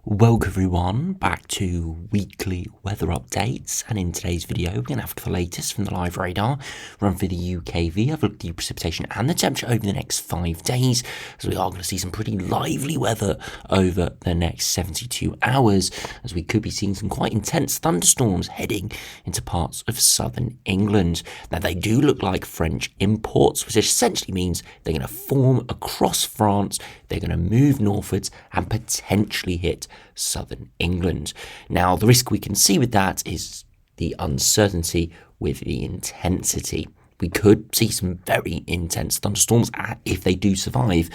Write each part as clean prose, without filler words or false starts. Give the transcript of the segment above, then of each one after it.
Welcome everyone back to weekly weather updates, and in today's video we're going to have the latest from the live radar, run through the UKV, have a look at the precipitation and the temperature over the next 5 days, as we are going to see some pretty lively weather over the next 72 hours, as we could be seeing some quite intense thunderstorms heading into parts of southern England. Now they do look like French imports, which essentially means they're going to form across France, they're going to move northwards and potentially hit southern England. Now, the risk we can see with that is the uncertainty with the intensity. We could see some very intense thunderstorms if they do survive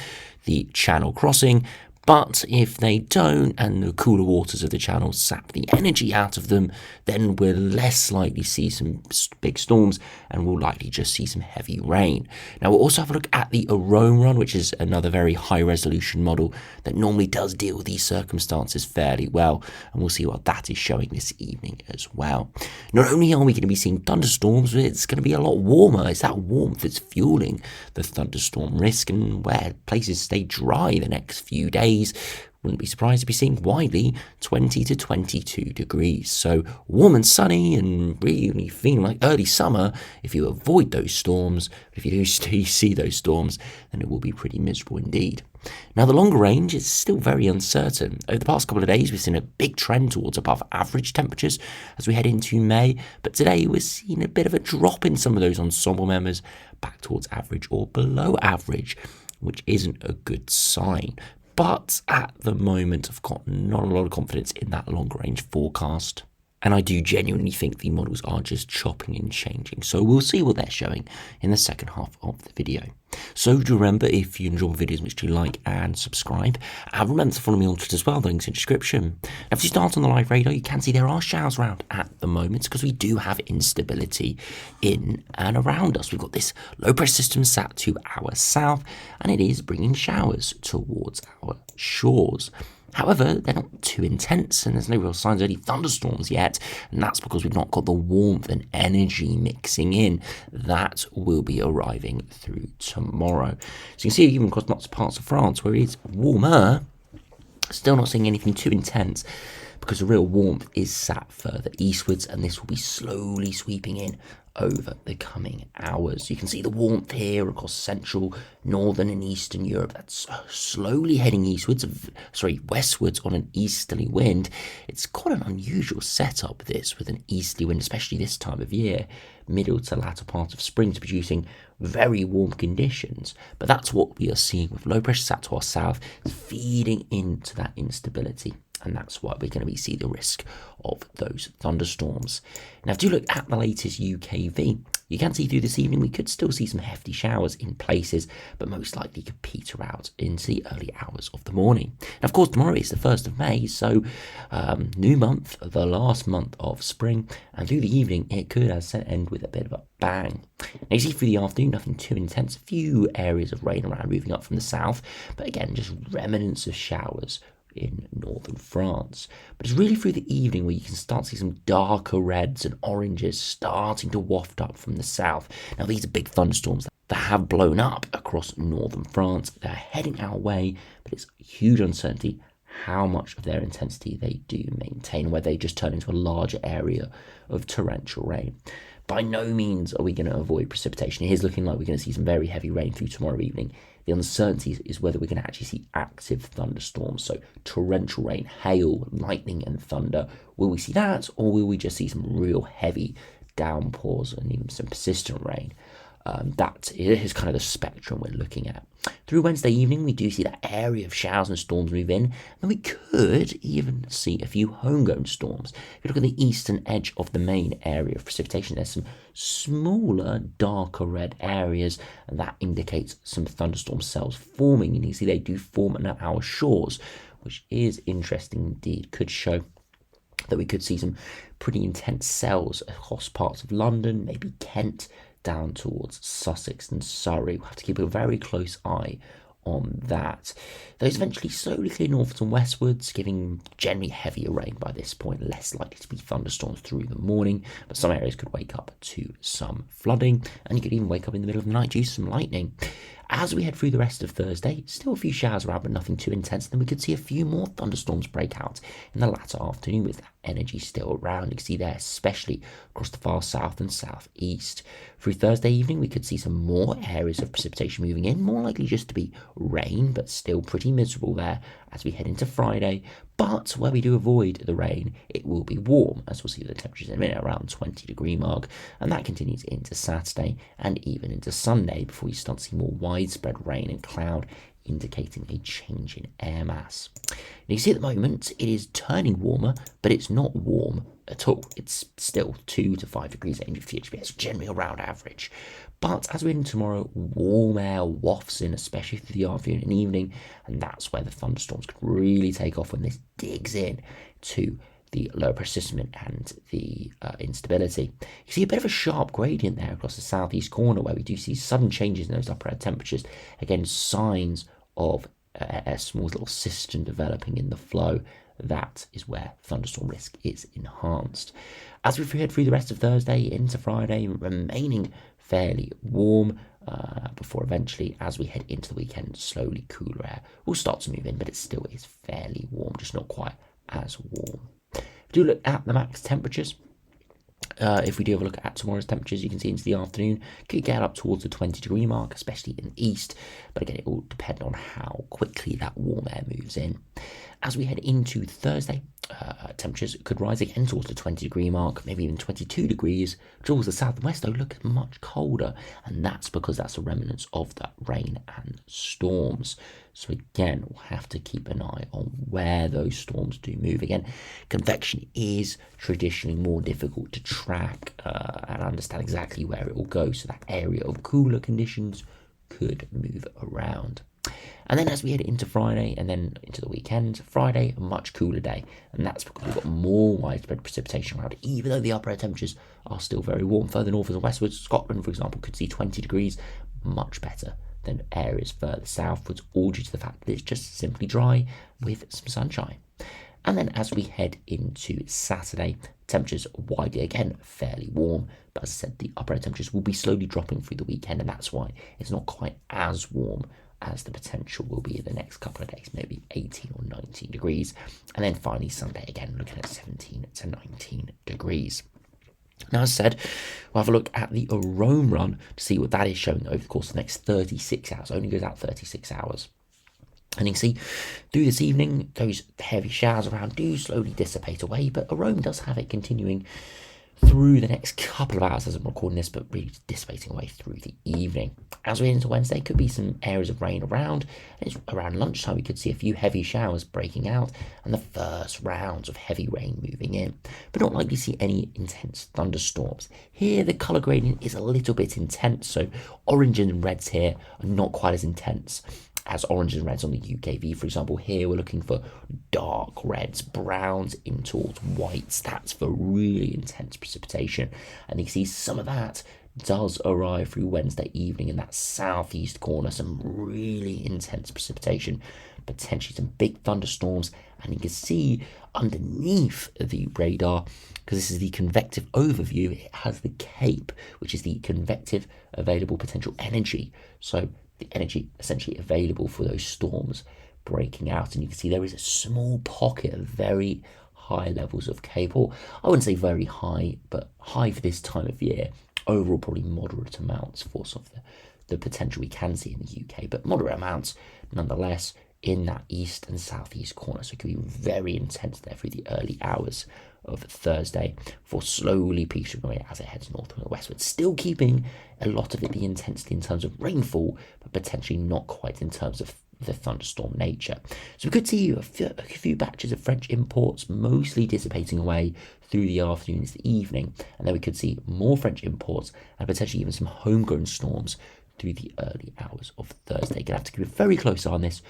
the Channel crossing, but if they don't and the cooler waters of the Channel sap the energy out of them, then we're less likely to see some big storms and we'll likely just see some heavy rain. Now we'll also have a look at the Aurora, which is another very high resolution model that normally does deal with these circumstances fairly well, and we'll see what that is showing this evening as well. Not only are we going to be seeing thunderstorms, but it's going to be a lot warmer. It's that warmth that's fueling the thunderstorm risk, and where places stay dry the next few days, wouldn't be surprised to be seeing widely 20 to 22 degrees. So warm and sunny and really feeling like early summer if you avoid those storms. But if you do see those storms, then it will be pretty miserable indeed. Now the longer range is still very uncertain. Over the past couple of days we've seen a big trend towards above average temperatures as we head into May, but today we're seeing a bit of a drop in some of those ensemble members back towards average or below average, which isn't a good sign. But at the moment, I've got not a lot of confidence in that longer range forecast. And I do genuinely think the models are just chopping and changing. So we'll see what they're showing in the second half of the video. So do remember, if you enjoy videos, make sure you like and subscribe. And remember to follow me on Twitter as well, the link's in the description. Now, if you start on the live radar, you can see there are showers around at the moment because we do have instability in and around us. We've got this low pressure system sat to our south, and it is bringing showers towards our shores. However, they're not too intense and there's no real signs of any thunderstorms yet, and that's because we've not got the warmth and energy mixing in. That will be arriving through tomorrow. So you can see even across lots of parts of France where it's warmer, still not seeing anything too intense because the real warmth is sat further eastwards, and this will be slowly sweeping in over the coming hours. You can see the warmth here across central, northern and eastern Europe. That's slowly heading westwards on an easterly wind. It's quite an unusual setup, this, with an easterly wind, especially this time of year, middle to latter part of spring, to producing very warm conditions. But that's what we are seeing with low pressure sat to our south, feeding into that instability. And that's why we're going to be seeing the risk of those thunderstorms. Now, if you look at the latest UKV, you can see through this evening we could still see some hefty showers in places, but most likely could peter out into the early hours of the morning. Now, of course, tomorrow is the 1st of May, so new month, the last month of spring, and through the evening it could, as I said, end with a bit of a bang. Now, you see through the afternoon, nothing too intense, a few areas of rain around moving up from the south, but again, just remnants of showers in northern France. But it's really through the evening where you can start to see some darker reds and oranges starting to waft up from the south. Now these are big thunderstorms that have blown up across northern France. They're heading our way, but it's huge uncertainty how much of their intensity they do maintain, whether they just turn into a larger area of torrential rain. By no means are we going to avoid precipitation. It is looking like we're going to see some very heavy rain through tomorrow evening. The uncertainty is whether we're going to actually see active thunderstorms, so torrential rain, hail, lightning and thunder. Will we see that, or will we just see some real heavy downpours and even some persistent rain? That is kind of the spectrum we're looking at. Through Wednesday evening, we do see that area of showers and storms move in, and we could even see a few homegrown storms. If you look at the eastern edge of the main area of precipitation, there's some smaller, darker red areas, and that indicates some thunderstorm cells forming. And you can see they do form at our shores, which is interesting indeed. Could show that we could see some pretty intense cells across parts of London, maybe Kent, down towards Sussex and Surrey. We'll have to keep a very close eye on that. Those eventually slowly clear northwards and westwards, giving generally heavier rain by this point, less likely to be thunderstorms through the morning, but some areas could wake up to some flooding, and you could even wake up in the middle of the night due to some lightning. As we head through the rest of Thursday, still a few showers around, but nothing too intense. Then we could see a few more thunderstorms break out in the latter afternoon with that energy still around. You can see there, especially across the far south and southeast. Through Thursday evening, we could see some more areas of precipitation moving in, more likely just to be rain, but still pretty miserable there as we head into Friday. But where we do avoid the rain, it will be warm, as we'll see the temperatures in a minute, around 20-degree mark, and that continues into Saturday and even into Sunday before you start to see more widespread rain and cloud, indicating a change in air mass. And you see at the moment it is turning warmer, but it's not warm at all. It's still 2 to 5 degrees range of HBS, generally around average. But as we head tomorrow, warm air wafts in, especially through the afternoon and evening, and that's where the thunderstorms could really take off when this digs in to the low pressure system and the instability. You see a bit of a sharp gradient there across the southeast corner where we do see sudden changes in those upper air temperatures. Again, signs of a small little system developing in the flow. That is where thunderstorm risk is enhanced. As we head through the rest of Thursday into Friday, remaining fairly warm before eventually, as we head into the weekend, slowly cooler air will start to move in, but it still is fairly warm, just not quite as warm. If we do look at the max temperatures, if we do have a look at tomorrow's temperatures, you can see into the afternoon could get up towards the 20-degree mark, especially in the east, but again it will depend on how quickly that warm air moves in. As we head into Thursday, temperatures could rise again towards the 20-degree mark, maybe even 22 degrees. Towards the south and west, though, look much colder, and that's because that's a remnants of that rain and storms. So again, we'll have to keep an eye on where those storms do move. Again, convection is traditionally more difficult to track and understand exactly where it will go, so that area of cooler conditions could move around. And then as we head into Friday and then into the weekend, Friday, a much cooler day. And that's because we've got more widespread precipitation around, even though the upper air temperatures are still very warm. Further north and westwards, Scotland, for example, could see 20 degrees, much better than areas further southwards, all due to the fact that it's just simply dry with some sunshine. And then as we head into Saturday, temperatures widely again fairly warm, but as I said, the upper air temperatures will be slowly dropping through the weekend, and that's why it's not quite as warm as the potential will be in the next couple of days, maybe 18 or 19 degrees. And then finally Sunday, again, looking at 17 to 19 degrees. Now, as I said, we'll have a look at the arome run to see what that is showing over the course of the next 36 hours. It only goes out 36 hours. And you can see through this evening, those heavy showers around do slowly dissipate away, but arome does have it continuing through the next couple of hours as I'm recording this, but really dissipating away through the evening. As we head into Wednesday, could be some areas of rain around. And it's around lunchtime we could see a few heavy showers breaking out and the first rounds of heavy rain moving in, but not likely to see any intense thunderstorms. Here the colour gradient is a little bit intense, so orange and reds here are not quite as intense as oranges and reds on the UKV. For example, here we're looking for dark reds, browns in towards whites. That's for really intense precipitation, and you can see some of that does arrive through Wednesday evening in that southeast corner. Some really intense precipitation, potentially some big thunderstorms, and you can see underneath the radar, because this is the convective overview, it has the CAPE, which is the convective available potential energy. So the energy essentially available for those storms breaking out, and you can see there is a small pocket of very high levels of CAPE, or I wouldn't say very high, but high for this time of year. Overall, probably moderate amounts for some of the potential we can see in the UK, but moderate amounts nonetheless in that east and southeast corner. So it could be very intense there through the early hours of Thursday for slowly peaking away as it heads north and westward, still keeping a lot of it the intensity in terms of rainfall, but potentially not quite in terms of the thunderstorm nature. So we could see a few batches of French imports mostly dissipating away through the afternoon into the evening, and then we could see more French imports and potentially even some homegrown storms through the early hours of Thursday. Gonna have to keep a very close eye on this.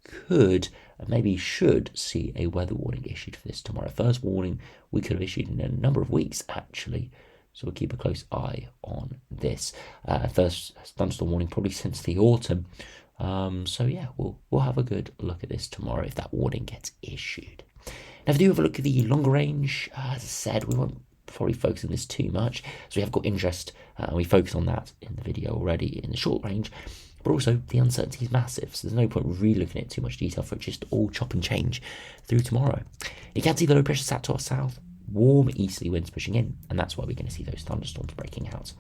Could and maybe should see a weather warning issued for this tomorrow. First warning we could have issued in a number of weeks actually, so we'll keep a close eye on this. First thunderstorm warning probably since the autumn. So yeah, we'll have a good look at this tomorrow if that warning gets issued. Now, if we do have a look at the longer range, as I said, we won't probably focus on this too much, so we have got interest, and we focus on that in the video already in the short range. But also, the uncertainty is massive, so there's no point really looking at too much detail for it just all chop and change through tomorrow. You can see the low pressure sat to our south, warm easterly winds pushing in, and that's why we're going to see those thunderstorms breaking out.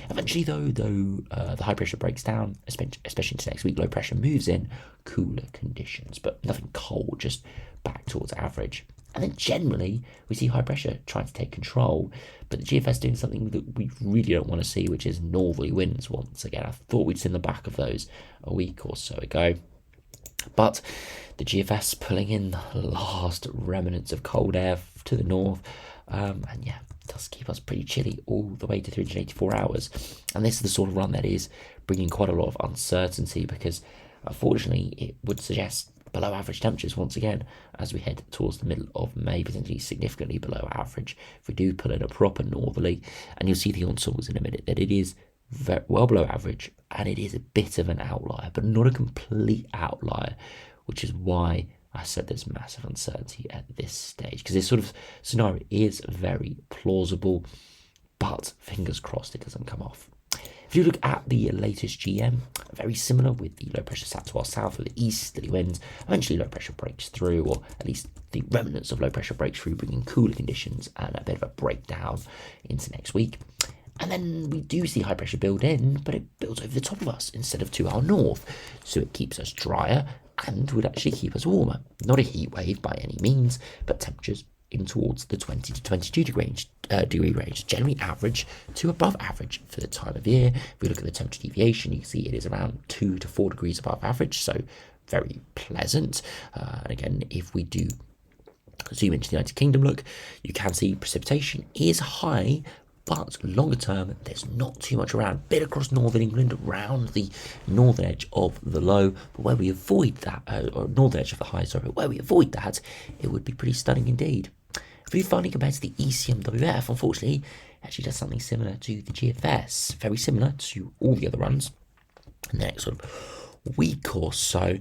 Eventually, though, the high pressure breaks down, especially into next week, low pressure moves in, cooler conditions, but nothing cold, just back towards average. And then generally, we see high pressure trying to take control, but the GFS doing something that we really don't want to see, which is northerly winds once again. I thought we'd seen the back of those a week or so ago. But the GFS pulling in the last remnants of cold air to the north, and yeah, it does keep us pretty chilly all the way to 384 hours. And this is the sort of run that is bringing quite a lot of uncertainty, because unfortunately it would suggest below average temperatures once again as we head towards the middle of May, potentially significantly below average if we do pull in a proper northerly. And you'll see the ensembles in a minute that it is very well below average, and it is a bit of an outlier, but not a complete outlier, which is why I said there's massive uncertainty at this stage, because this sort of scenario is very plausible, but fingers crossed it doesn't come off. If you look at the latest GM, very similar with the low pressure sat to our south with the easterly winds. Eventually low pressure breaks through, or at least the remnants of low pressure breaks through, bringing cooler conditions and a bit of a breakdown into next week. And then we do see high pressure build in, but it builds over the top of us instead of to our north. So it keeps us drier and would actually keep us warmer. Not a heat wave by any means, but temperatures in towards the 20 to 22 degree range, generally average to above average for the time of year. If we look at the temperature deviation, you can see it is around 2 to 4 degrees above average, so very pleasant. And again, if we do zoom into the United Kingdom look, you can see precipitation is high, but longer term, there's not too much around. Bit across northern England, around the northern edge of the low, but where we avoid that, or northern edge of the high, sorry, but where we avoid that, it would be pretty stunning indeed. If we finally compare to the ECMWF, unfortunately, it actually does something similar to the GFS, very similar to all the other runs in the next sort of week or so,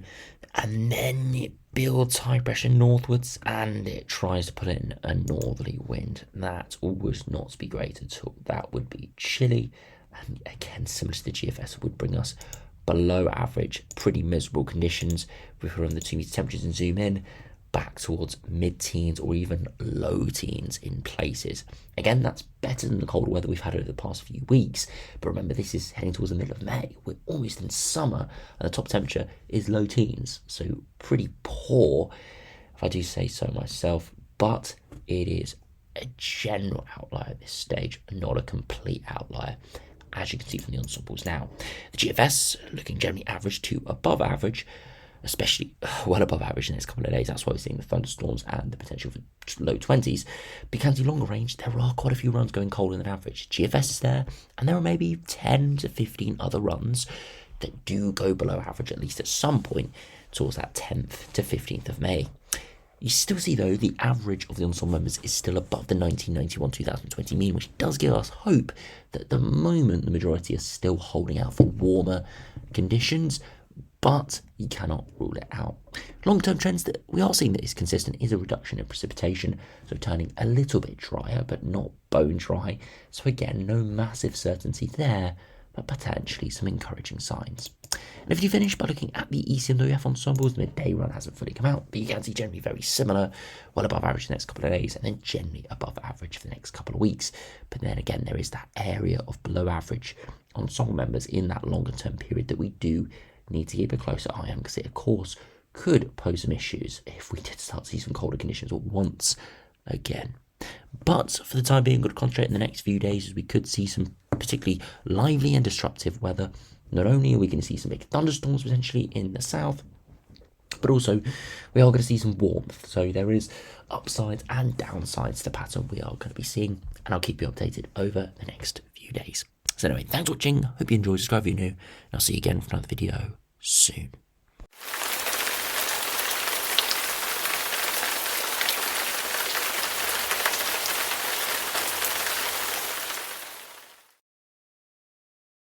and then it builds high pressure northwards and it tries to put in a northerly wind. That would not be great at all. That would be chilly, and again, similar to the GFS, would bring us below average, pretty miserable conditions. If we run the 2 meter temperatures and zoom in, back towards mid-teens or even low teens in places. Again, that's better than the cold weather we've had over the past few weeks, but remember, this is heading towards the middle of May. We're almost in summer and the top temperature is low teens, so pretty poor if I do say so myself, but it is a general outlier at this stage, not a complete outlier, as you can see from the ensembles now. The GFS looking generally average to above average, especially well above average in the next couple of days. That's why we're seeing the thunderstorms and the potential for low 20s. Because longer range, there are quite a few runs going colder than average. GFS is there, and there are maybe 10 to 15 other runs that do go below average, at least at some point, towards that 10th to 15th of May. You still see, though, the average of the ensemble members is still above the 1991-2020 mean, which does give us hope that at the moment the majority are still holding out for warmer conditions, but you cannot rule it out. Long-term trends that we are seeing that is consistent is a reduction in precipitation, so turning a little bit drier, but not bone dry. So again, no massive certainty there, but potentially some encouraging signs. And if you finish by looking at the ECMWF ensembles, the midday run hasn't fully come out, but you can see generally very similar, well above average the next couple of days, and then generally above average for the next couple of weeks. But then again, there is that area of below average ensemble members in that longer term period that we do need to keep a closer eye on, because it of course could pose some issues if we did start to see some colder conditions once again. But for the time being, we've got to concentrate in the next few days, as we could see some particularly lively and disruptive weather. Not only are we going to see some big thunderstorms potentially in the south, but also we are going to see some warmth. So there is upsides and downsides to the pattern we are going to be seeing, and I'll keep you updated over the next few days. So anyway, thanks for watching. Hope you enjoyed. Subscribe if you're new, and I'll see you again for another video soon.